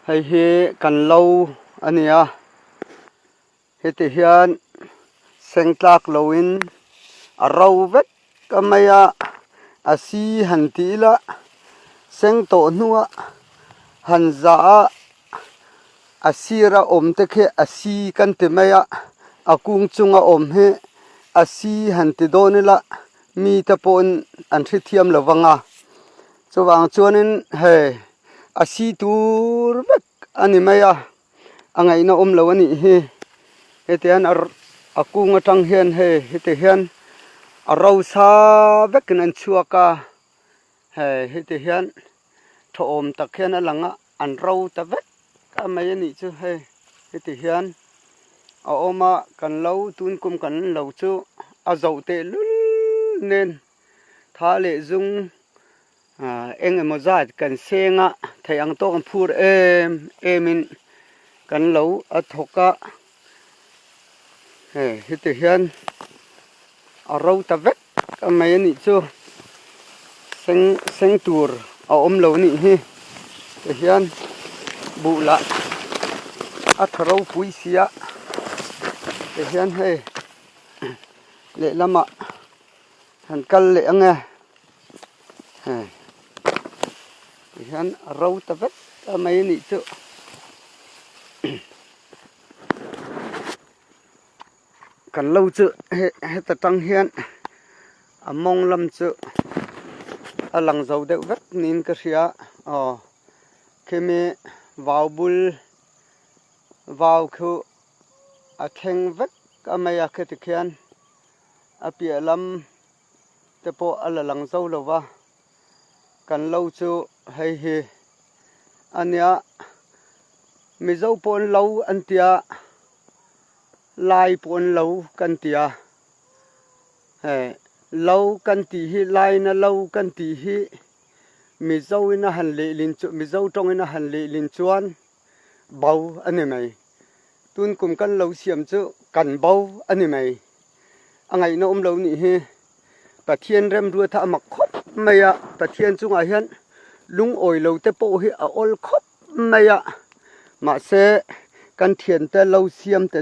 hay hi kan lâu ania heti hian sengtlak loin arau vek kamaya asi hantila sengto nuwa hanza asira omte khe asi kan temaya akung chunga om he asi hanti donila mi tapon an thithiam lawanga chuwang chuanin he asi tur vek ani maya angai na om lawani he hetian akung atang hian he heti hian arau sa vek nan chuaka he heti hian tho om tak hian alanga an rau ta vek amai ani chu he heti hian a oma kan lo tun kum kan lo chu a zau te lul nen tha le zung eng emozat kan senga thai ang to kan phur emin kan lo a thoka he heti hian a rau ta vek amai ani chu seng tur a om lo ni hi te hian bu la a tharau pui sia te hian he le lama han kal le anga he te hian a rau ta vek amai ni chu kan lo chu he ta tang hian a mong lam chu a lang zo deuh vek nin ka hria khemi vào bul vào khu a theng vek amaya khe ti khian a pia lam te po ala lang zo lowa kan lo chu hei hi ania mi zo pon lo an tia lai pon lo kan tia he lo kan ti hi lai na lo kan ti hi mi zo ina han le lin chu mi zo tong ina han le lin chuan bau ani mai tun kum kan lo siam chu kan bau ani mai angai na lo ni hi pathian rem ru tha mak khop maya pathian chunga hian lung oi lo te po hi a ol khop maya ma se kan thian te lo siam te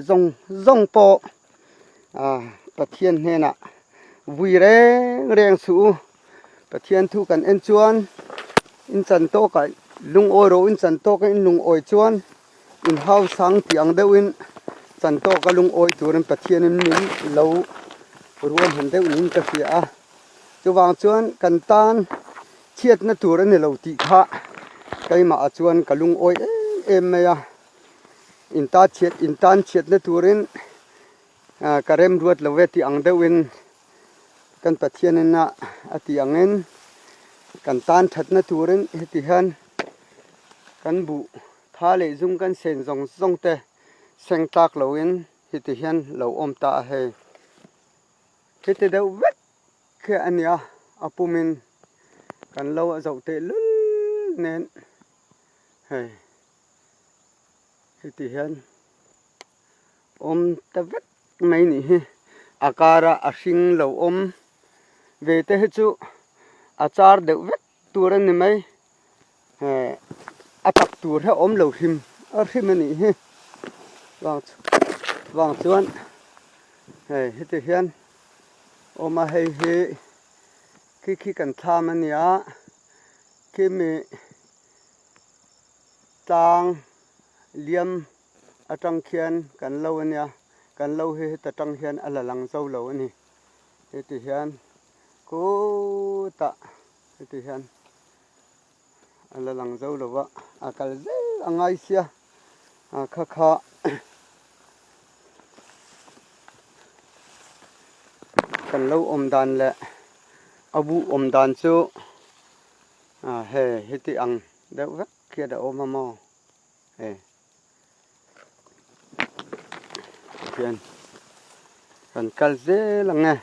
zong po pathian hena vui reng su pathian thu kan en chuan in chan to ka lung oi ro in chan to ka in lung oi chuan in hau sang tiang deuin chan to ka lung oi turin pathian in min lo ruam han deuh nin ka fia a chuwang chuan kan tan chiat na tur ani lo ti kha kaima a chuan ka lung oi em maya in tan chiat na turin karem ruat lo ve ti ang deuin kan pathian na ati angen kan tan that na turin heti han kan bu tha le zung kan sen zong te seng tak loin heti hian lo om ta he heti deuh vek khe ania apumin kan lo a zau te lul nen he heti hian om ta vek mai ni hi akara a hring lo om ve te hi chu achar deuh vek turan ni mai he atak tur he om lo him a him ani hi wang chuan he heti hian oma hei hi khi kan thlam ania khi mi tang liam atang khian kan lo ania kan lo hi ta tang hian ala lang zo lo ani heti hian ko ta heti hian ala lang zo lo wa akal ze angai sia kha kan lo om dan le abu om dan chu he heti ang deuh vek kia da om mo he hian kan kal ze lang nge